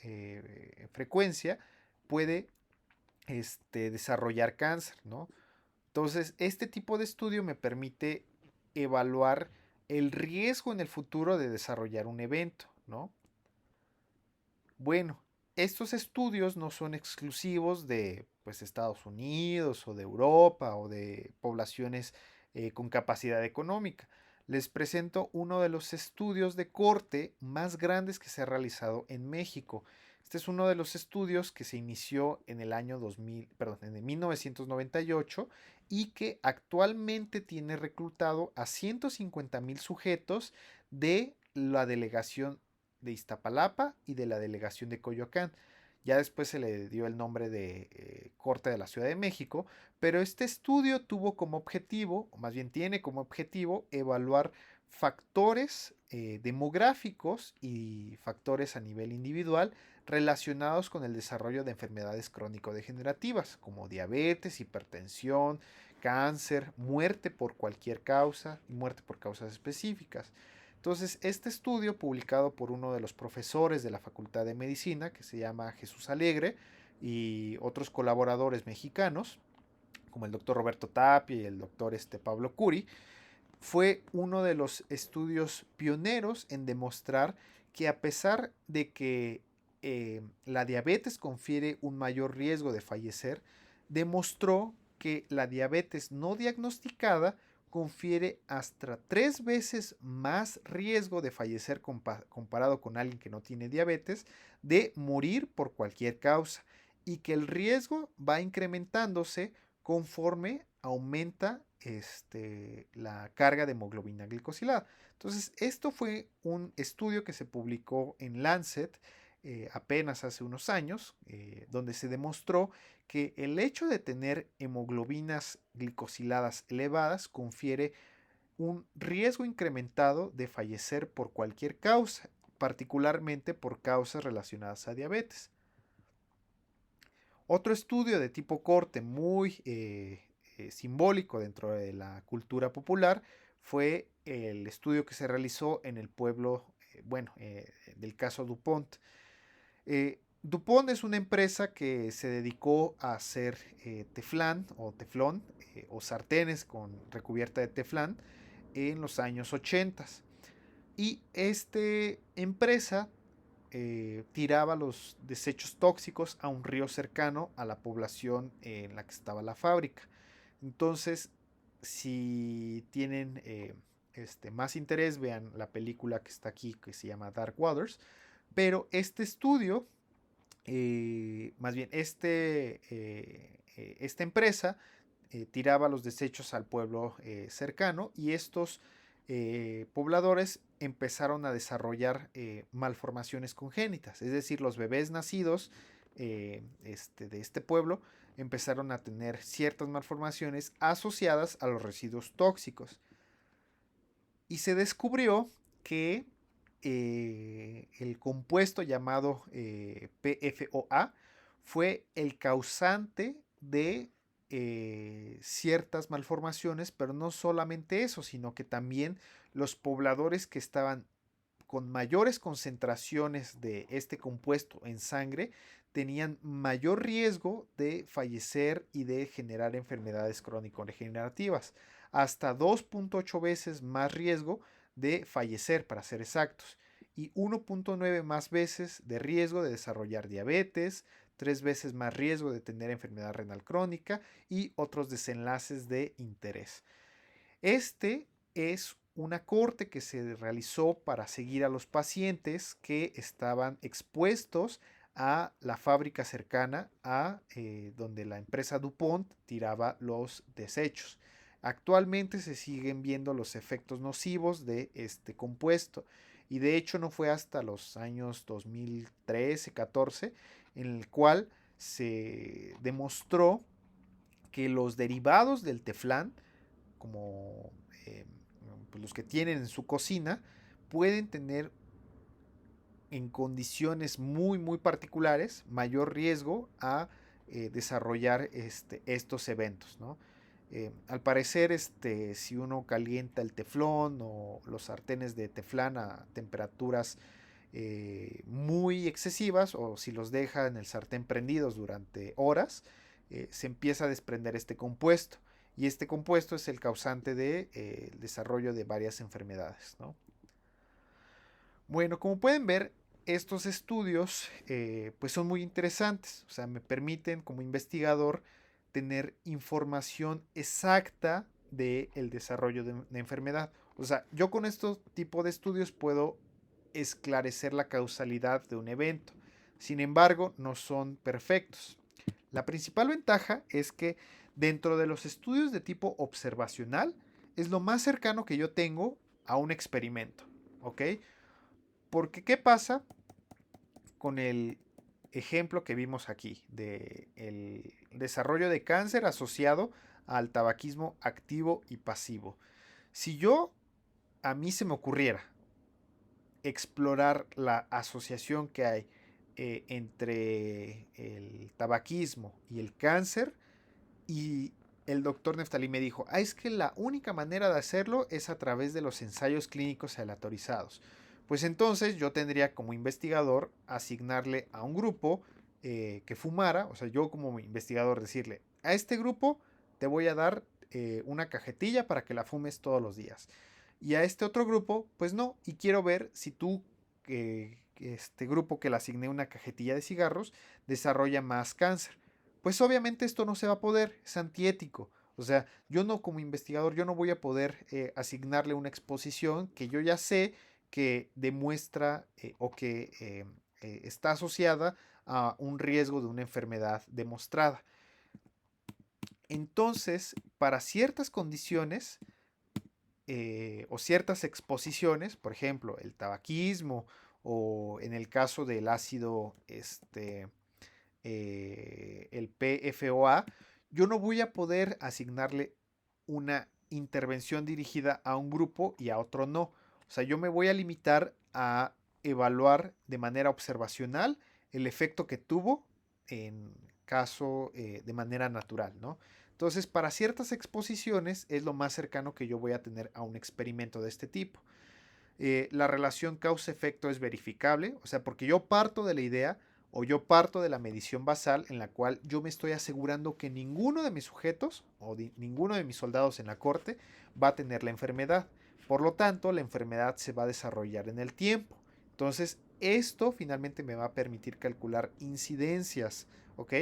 frecuencia puede desarrollar cáncer, ¿no? Entonces, este tipo de estudio me permite evaluar el riesgo en el futuro de desarrollar un evento, ¿no? Bueno, estos estudios no son exclusivos de pues, Estados Unidos o de Europa o de poblaciones con capacidad económica. Les presento uno de los estudios de corte más grandes que se ha realizado en México. Este es uno de los estudios que se inició en el año 2000, perdón, en el 1998 y que actualmente tiene reclutado a 150,000 sujetos de la delegación de Iztapalapa y de la delegación de Coyoacán. Ya después se le dio el nombre de Corte de la Ciudad de México, pero este estudio tuvo como objetivo, o más bien tiene como objetivo, evaluar factores demográficos y factores a nivel individual relacionados con el desarrollo de enfermedades crónico-degenerativas, como diabetes, hipertensión, cáncer, muerte por cualquier causa y muerte por causas específicas. Entonces, este estudio, publicado por uno de los profesores de la Facultad de Medicina, que se llama Jesús Alegre, y otros colaboradores mexicanos, como el doctor Roberto Tapia y el doctor Pablo Curi, fue uno de los estudios pioneros en demostrar que a pesar de que la diabetes confiere un mayor riesgo de fallecer, demostró que la diabetes no diagnosticada confiere hasta 3 veces más riesgo de fallecer comparado con alguien que no tiene diabetes, de morir por cualquier causa, y que el riesgo va incrementándose conforme aumenta la carga de hemoglobina glicosilada. Entonces, esto fue un estudio que se publicó en Lancet apenas hace unos años, donde se demostró que el hecho de tener hemoglobinas glicosiladas elevadas confiere un riesgo incrementado de fallecer por cualquier causa, particularmente por causas relacionadas a diabetes. Otro estudio de tipo corte muy simbólico dentro de la cultura popular fue el estudio que se realizó en el pueblo, del caso DuPont. DuPont es una empresa que se dedicó a hacer teflán o teflón o sartenes con recubierta de teflán en los años 80. Y esta empresa tiraba los desechos tóxicos a un río cercano a la población en la que estaba la fábrica. Entonces, si tienen más interés, vean la película que está aquí que se llama Dark Waters. Pero este estudio, más bien esta empresa tiraba los desechos al pueblo cercano, y estos pobladores empezaron a desarrollar malformaciones congénitas, es decir, los bebés nacidos de este pueblo empezaron a tener ciertas malformaciones asociadas a los residuos tóxicos. Y se descubrió que el compuesto llamado PFOA fue el causante de ciertas malformaciones, pero no solamente eso, sino que también los pobladores que estaban con mayores concentraciones de este compuesto en sangre tenían mayor riesgo de fallecer y de generar enfermedades crónico-degenerativas, hasta 2.8 veces más riesgo de fallecer, para ser exactos, y 1.9 más veces de riesgo de desarrollar diabetes, 3 veces más riesgo de tener enfermedad renal crónica y otros desenlaces de interés. Este es una corte que se realizó para seguir a los pacientes que estaban expuestos a la fábrica cercana a donde la empresa DuPont tiraba los desechos. Actualmente se siguen viendo los efectos nocivos de este compuesto, y de hecho no fue hasta los años 2013-14 en el cual se demostró que los derivados del teflán, como pues los que tienen en su cocina, pueden tener en condiciones muy muy particulares mayor riesgo a desarrollar estos eventos, ¿no? Al parecer, si uno calienta el teflón o los sartenes de teflán a temperaturas muy excesivas, o si los deja en el sartén prendidos durante horas, se empieza a desprender este compuesto. Y este compuesto es el causante del desarrollo de varias enfermedades, ¿no? Bueno, como pueden ver, estos estudios pues son muy interesantes. O sea, me permiten como investigador tener información exacta del desarrollo de enfermedad. O sea, yo con este tipo de estudios puedo esclarecer la causalidad de un evento. Sin embargo, no son perfectos. La principal ventaja es que dentro de los estudios de tipo observacional es lo más cercano que yo tengo a un experimento, ¿ok? Porque ¿qué pasa con el ejemplo que vimos aquí del desarrollo de cáncer asociado al tabaquismo activo y pasivo? Si yo a mí se me ocurriera explorar la asociación que hay entre el tabaquismo y el cáncer, y el doctor Neftalí me dijo, es que la única manera de hacerlo es a través de los ensayos clínicos aleatorizados. Pues entonces yo tendría como investigador asignarle a un grupo que fumara, o sea, yo como investigador decirle, a este grupo te voy a dar una cajetilla para que la fumes todos los días. Y a este otro grupo, pues no, y quiero ver si tú, este grupo que le asigné una cajetilla de cigarros, desarrolla más cáncer. Pues obviamente esto no se va a poder, es antiético. O sea, yo no como investigador, yo no voy a poder asignarle una exposición que yo ya sé que demuestra o que está asociada a un riesgo de una enfermedad demostrada. Entonces, para ciertas condiciones o ciertas exposiciones, por ejemplo, el tabaquismo o en el caso del ácido el PFOA, yo no voy a poder asignarle una intervención dirigida a un grupo y a otro no. O sea, yo me voy a limitar a evaluar de manera observacional el efecto que tuvo en caso de manera natural, ¿no? Entonces, para ciertas exposiciones es lo más cercano que yo voy a tener a un experimento de este tipo. La relación causa-efecto es verificable, o sea, porque yo parto de la idea o yo parto de la medición basal en la cual yo me estoy asegurando que ninguno de mis sujetos o ninguno de mis soldados en la corte va a tener la enfermedad. Por lo tanto, la enfermedad se va a desarrollar en el tiempo. Entonces, esto finalmente me va a permitir calcular incidencias, ¿ok?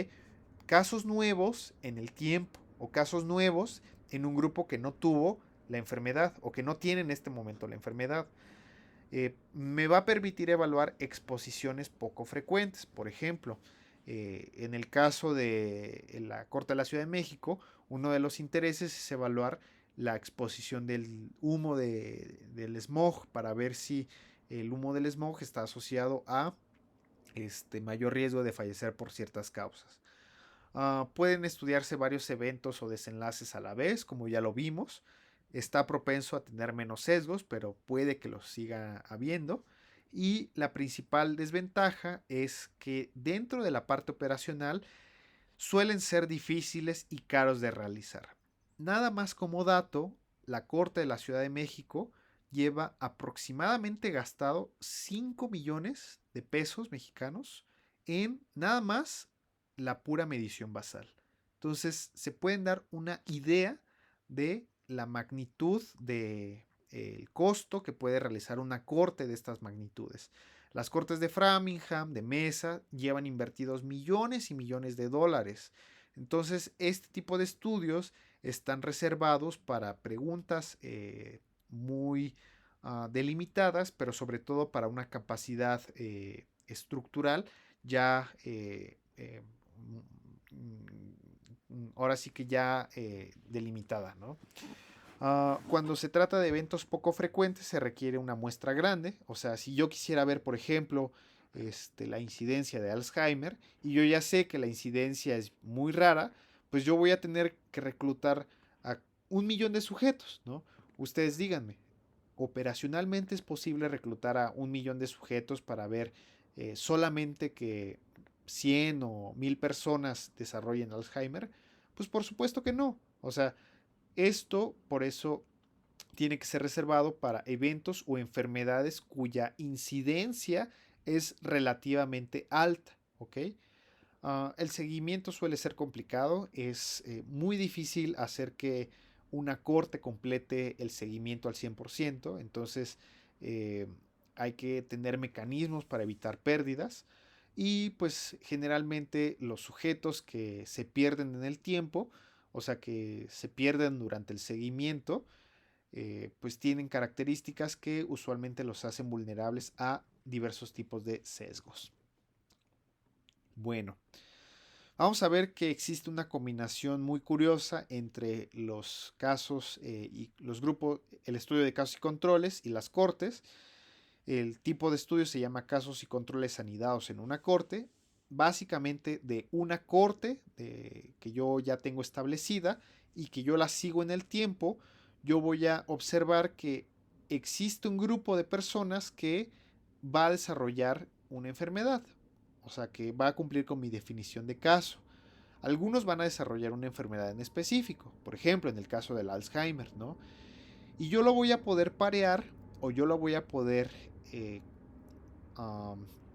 Casos nuevos en el tiempo o casos nuevos en un grupo que no tuvo la enfermedad o que no tiene en este momento la enfermedad. Me va a permitir evaluar exposiciones poco frecuentes. Por ejemplo, en el caso de la Corte de la Ciudad de México, uno de los intereses es evaluar la exposición del humo del smog para ver si el humo del smog está asociado a mayor riesgo de fallecer por ciertas causas. Pueden estudiarse varios eventos o desenlaces a la vez, como ya lo vimos. Está propenso a tener menos sesgos, pero puede que los siga habiendo. Y la principal desventaja es que dentro de la parte operacional suelen ser difíciles y caros de realizar. Nada más como dato, la Corte de la Ciudad de México lleva aproximadamente gastado 5 millones de pesos mexicanos en nada más la pura medición basal. Entonces se pueden dar una idea de la magnitud de el costo que puede realizar una corte de estas magnitudes. Las cortes de Framingham, de Mesa, llevan invertidos millones y millones de dólares. Entonces, este tipo de estudios están reservados para preguntas muy delimitadas, pero sobre todo para una capacidad estructural ya ahora sí que ya delimitada, ¿no? Cuando se trata de eventos poco frecuentes se requiere una muestra grande, o sea, si yo quisiera ver, por ejemplo, la incidencia de Alzheimer y yo ya sé que la incidencia es muy rara, pues yo voy a tener que reclutar a 1 millón de sujetos, ¿no? Ustedes díganme, ¿operacionalmente es posible reclutar a 1 millón de sujetos para ver solamente que 100 o 1000 personas desarrollen Alzheimer? Pues por supuesto que no. O sea, esto por eso tiene que ser reservado para eventos o enfermedades cuya incidencia es relativamente alta, ¿ok? El seguimiento suele ser complicado, es muy difícil hacer que una corte complete el seguimiento al 100%, entonces eh, hay que tener mecanismos para evitar pérdidas y pues generalmente los sujetos que se pierden en el tiempo, o sea que se pierden durante el seguimiento, pues tienen características que usualmente los hacen vulnerables a diversos tipos de sesgos. Bueno, vamos a ver que existe una combinación muy curiosa entre los casos y los grupos, el estudio de casos y controles y las cortes. El tipo de estudio se llama casos y controles anidados en una corte, básicamente de una corte que yo ya tengo establecida y que yo la sigo en el tiempo. Yo voy a observar que existe un grupo de personas que va a desarrollar una enfermedad, o sea que va a cumplir con mi definición de caso. Algunos van a desarrollar una enfermedad en específico, por ejemplo en el caso del Alzheimer, ¿no? Y yo lo voy a poder parear o yo lo voy a poder eh,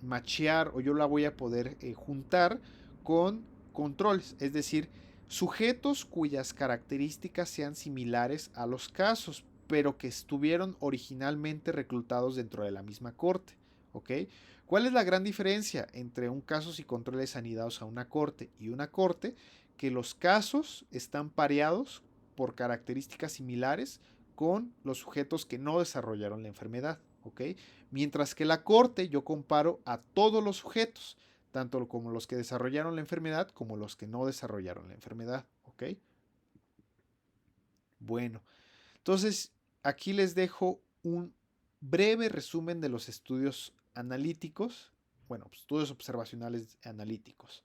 machear o yo la voy a poder juntar con controles, es decir, sujetos cuyas características sean similares a los casos, pero que estuvieron originalmente reclutados dentro de la misma corte. ¿Ok? ¿Cuál es la gran diferencia entre un casos y controles anidados a una corte y una corte? Que los casos están pareados por características similares con los sujetos que no desarrollaron la enfermedad. ¿Ok? Mientras que la corte yo comparo a todos los sujetos, tanto como los que desarrollaron la enfermedad como los que no desarrollaron la enfermedad. ¿Ok? Bueno, entonces aquí les dejo un breve resumen de los estudios analíticos, bueno, estudios observacionales analíticos.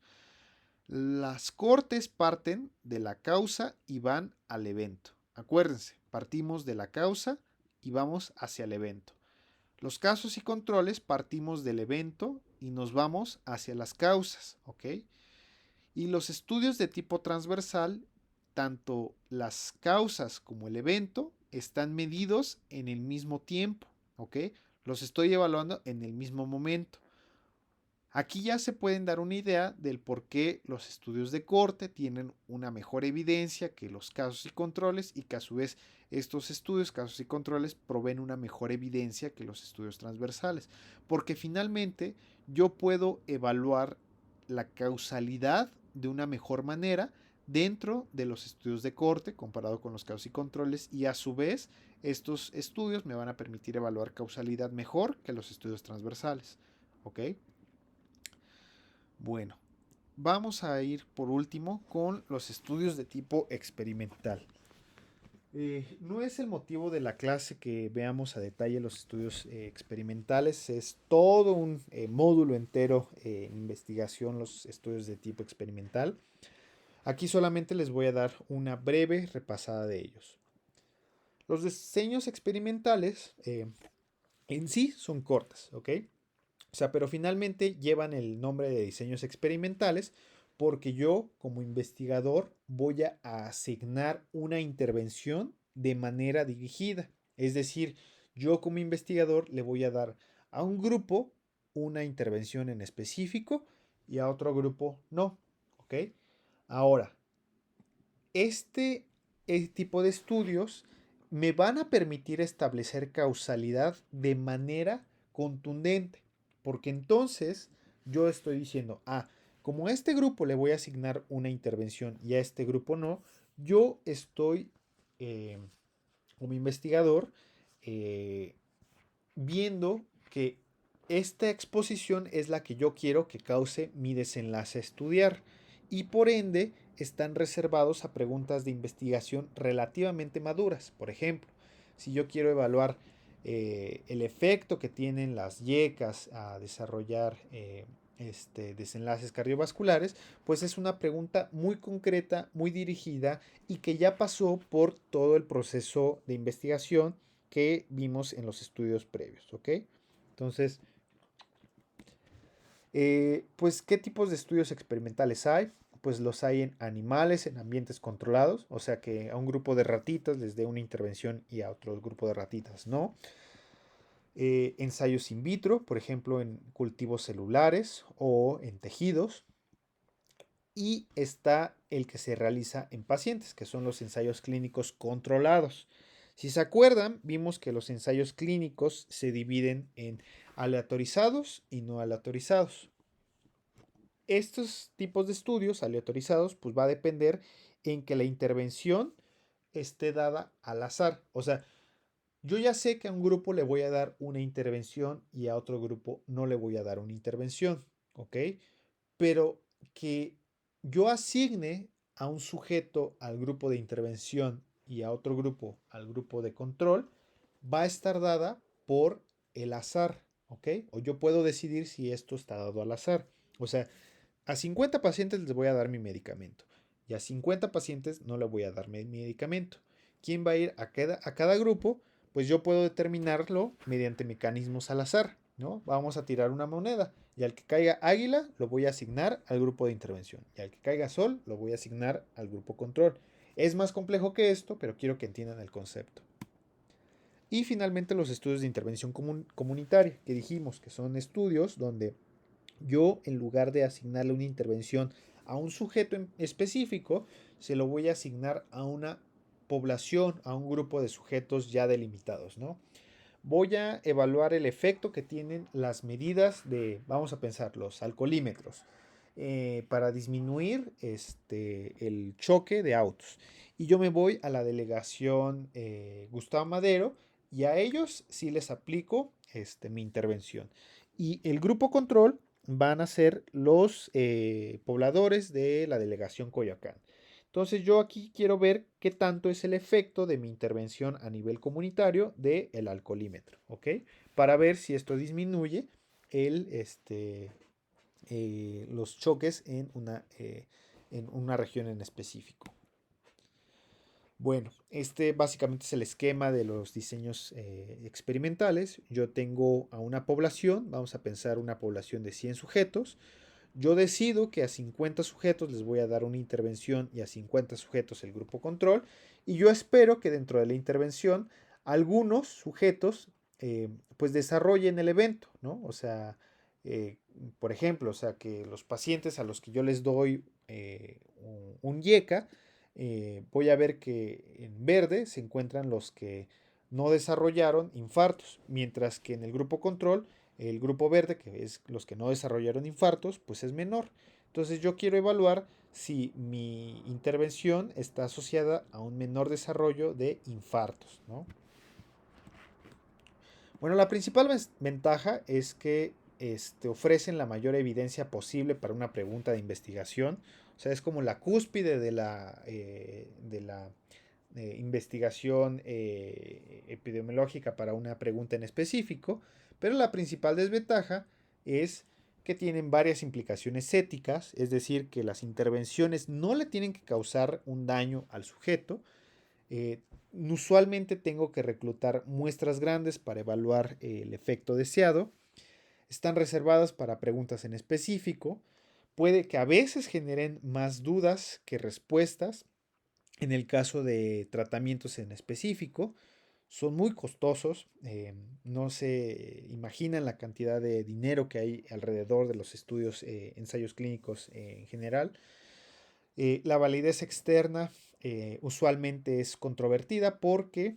Las cortes parten de la causa y van al evento. Acuérdense, partimos de la causa y vamos hacia el evento. Los casos y controles partimos del evento y nos vamos hacia las causas, ¿ok? Y los estudios de tipo transversal, tanto las causas como el evento, están medidos en el mismo tiempo, ¿ok? Los estoy evaluando en el mismo momento. Aquí ya se pueden dar una idea del por qué los estudios de corte tienen una mejor evidencia que los casos y controles y que a su vez estos estudios, casos y controles, proveen una mejor evidencia que los estudios transversales. Porque finalmente yo puedo evaluar la causalidad de una mejor manera dentro de los estudios de corte comparado con los casos y controles y a su vez estos estudios me van a permitir evaluar causalidad mejor que los estudios transversales. ¿Ok? Bueno, vamos a ir por último con los estudios de tipo experimental. No es el motivo de la clase que veamos a detalle los estudios experimentales, es todo un módulo entero en investigación, los estudios de tipo experimental. Aquí solamente les voy a dar una breve repasada de ellos. Los diseños experimentales en sí son cortas, ¿ok? O sea, pero finalmente llevan el nombre de diseños experimentales porque yo como investigador voy a asignar una intervención de manera dirigida. Es decir, yo como investigador le voy a dar a un grupo una intervención en específico y a otro grupo no. ¿Ok? Ahora, este tipo de estudios me van a permitir establecer causalidad de manera contundente, porque entonces yo estoy diciendo, como a este grupo le voy a asignar una intervención y a este grupo no, yo estoy eh, como investigador eh, viendo que esta exposición es la que yo quiero que cause mi desenlace a estudiar y por ende están reservados a preguntas de investigación relativamente maduras. Por ejemplo, si yo quiero evaluar el efecto que tienen las yecas a desarrollar desenlaces cardiovasculares, pues es una pregunta muy concreta, muy dirigida y que ya pasó por todo el proceso de investigación que vimos en los estudios previos, ¿ok? Entonces, pues, ¿qué tipos de estudios experimentales hay? Pues los hay en animales, en ambientes controlados, o sea que a un grupo de ratitas les dé una intervención y a otro grupo de ratitas no. Ensayos in vitro, por ejemplo, en cultivos celulares o en tejidos. Y está el que se realiza en pacientes, que son los ensayos clínicos controlados. Si se acuerdan, vimos que los ensayos clínicos se dividen en aleatorizados y no aleatorizados. Estos tipos de estudios aleatorizados pues va a depender en que la intervención esté dada al azar. O sea, yo ya sé que a un grupo le voy a dar una intervención y a otro grupo no le voy a dar una intervención, ¿ok? pero que yo asigne a un sujeto al grupo de intervención y a otro grupo al grupo de control, va a estar dada por el azar, ¿ok? O yo puedo decidir si esto está dado al azar. O sea, a 50 pacientes les voy a dar mi medicamento y a 50 pacientes no les voy a dar mi medicamento. ¿Quién va a ir a cada grupo? Pues yo puedo determinarlo mediante mecanismos al azar, ¿no? Vamos a tirar una moneda y al que caiga águila lo voy a asignar al grupo de intervención y al que caiga sol lo voy a asignar al grupo control. Es más complejo que esto, pero quiero que entiendan el concepto. Y finalmente los estudios de intervención comunitaria, que dijimos que son estudios donde yo, en lugar de asignarle una intervención a un sujeto en específico, se lo voy a asignar a una población, a un grupo de sujetos ya delimitados, ¿no? Voy a evaluar el efecto que tienen las medidas de, vamos a pensar, los alcoholímetros, para disminuir el choque de autos. Y yo me voy a la delegación Gustavo Madero y a ellos sí les aplico mi intervención. Y el grupo control van a ser los pobladores de la delegación Coyoacán. Entonces yo aquí quiero ver qué tanto es el efecto de mi intervención a nivel comunitario del alcoholímetro, ¿ok? Para ver si esto disminuye el, los choques en una región en específico. Bueno, este básicamente es el esquema de los diseños experimentales. Yo tengo a una población, vamos a pensar una población de 100 sujetos. Yo decido que a 50 sujetos les voy a dar una intervención y a 50 sujetos el grupo control. Y yo espero que dentro de la intervención algunos sujetos pues desarrollen el evento, ¿no? O sea, eh, por ejemplo, o sea, que los pacientes a los que yo les doy un YECA, voy a ver que en verde se encuentran los que no desarrollaron infartos, mientras que en el grupo control el grupo verde, que es los que no desarrollaron infartos, pues es menor. Entonces yo quiero evaluar si mi intervención está asociada a un menor desarrollo de infartos, ¿no? Bueno, la principal ventaja es que ofrecen la mayor evidencia posible para una pregunta de investigación. O sea, es como la cúspide de la investigación epidemiológica para una pregunta en específico, pero la principal desventaja es que tienen varias implicaciones éticas, es decir, que las intervenciones no le tienen que causar un daño al sujeto. eh, Usualmente tengo que reclutar muestras grandes para evaluar el efecto deseado. Están reservadas para preguntas en específico. Puede que a veces generen más dudas que respuestas en el caso de tratamientos en específico. Son muy costosos, no se imaginan la cantidad de dinero que hay alrededor de los estudios, ensayos clínicos en general. La validez externa usualmente es controvertida porque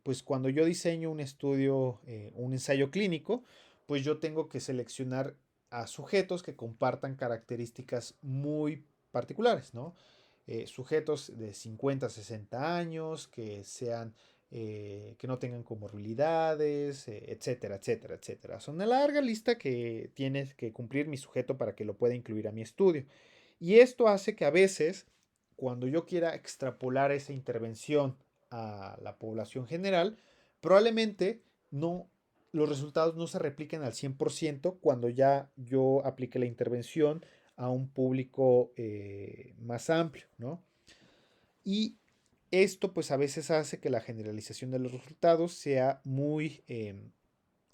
pues cuando yo diseño un estudio, un ensayo clínico, pues yo tengo que seleccionar a sujetos que compartan características muy particulares, ¿no? Sujetos de 50 a 60 años, que sean, que no tengan comorbilidades, etcétera, etcétera, etcétera. Son una larga lista que tiene que cumplir mi sujeto para que lo pueda incluir a mi estudio. Y esto hace que a veces, cuando yo quiera extrapolar esa intervención a la población general, probablemente no, los resultados no se repliquen al 100% cuando ya yo aplique la intervención a un público más amplio, ¿no? Y esto pues a veces hace que la generalización de los resultados sea muy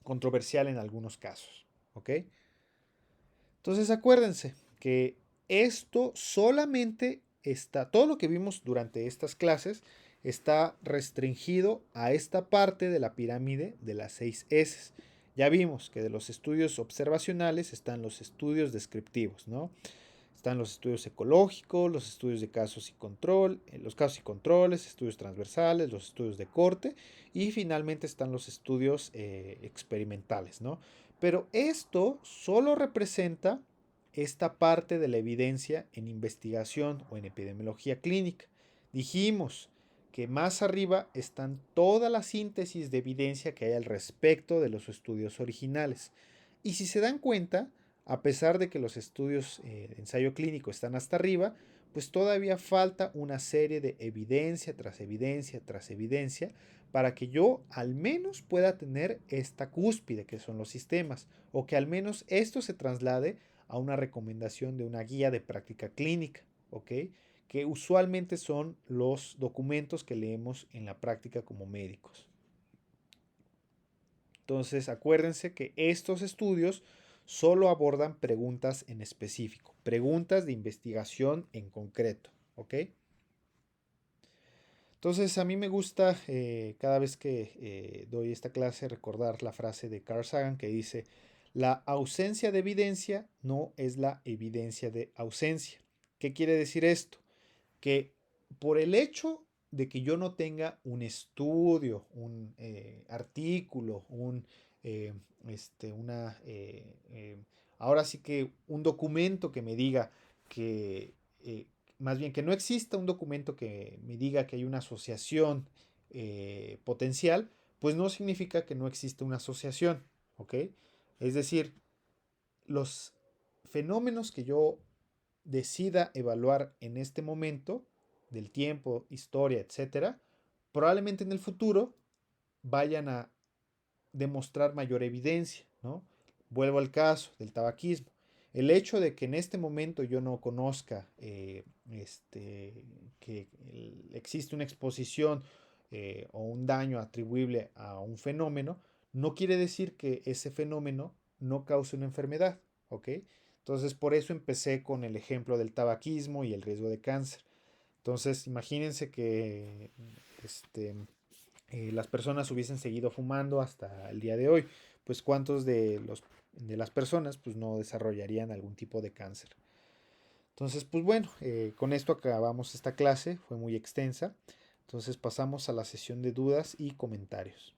controversial en algunos casos, ¿ok? Entonces acuérdense que esto solamente está, todo lo que vimos durante estas clases está restringido a esta parte de la pirámide de las 6 S. Ya vimos que de los estudios observacionales están los estudios descriptivos, ¿no? Están los estudios ecológicos, los estudios de casos y control, los casos y controles, estudios transversales, los estudios de corte y finalmente están los estudios experimentales, ¿no? Pero esto solo representa esta parte de la evidencia en investigación o en epidemiología clínica. Dijimos que más arriba están toda la síntesis de evidencia que hay al respecto de los estudios originales. Y si se dan cuenta, a pesar de que los estudios de ensayo clínico están hasta arriba, pues todavía falta una serie de evidencia tras evidencia tras evidencia para que yo al menos pueda tener esta cúspide que son los sistemas, o que al menos esto se traslade a una recomendación de una guía de práctica clínica, ¿ok? Que usualmente son los documentos que leemos en la práctica como médicos. Entonces, acuérdense que estos estudios solo abordan preguntas en específico, preguntas de investigación en concreto, ¿ok? Entonces, a mí me gusta cada vez que doy esta clase recordar la frase de Carl Sagan que dice, la ausencia de evidencia no es la evidencia de ausencia. ¿Qué quiere decir esto? Que por el hecho de que yo no tenga un estudio, un artículo, eh, una, ahora sí que un documento que me diga que, más bien que no exista un documento que me diga que hay una asociación potencial, pues no significa que no exista una asociación, ¿ok? Es decir, los fenómenos que yo decida evaluar en este momento del tiempo, historia, etcétera, probablemente en el futuro vayan a demostrar mayor evidencia, ¿no? Vuelvo al caso del tabaquismo. El hecho de que en este momento yo no conozca que existe una exposición o un daño atribuible a un fenómeno, no quiere decir que ese fenómeno no cause una enfermedad, ¿ok? Entonces, por eso empecé con el ejemplo del tabaquismo y el riesgo de cáncer. Entonces, imagínense que las personas hubiesen seguido fumando hasta el día de hoy, pues cuántos de las personas pues no desarrollarían algún tipo de cáncer. Entonces, pues bueno, con esto acabamos esta clase, fue muy extensa. Entonces pasamos a la sesión de dudas y comentarios.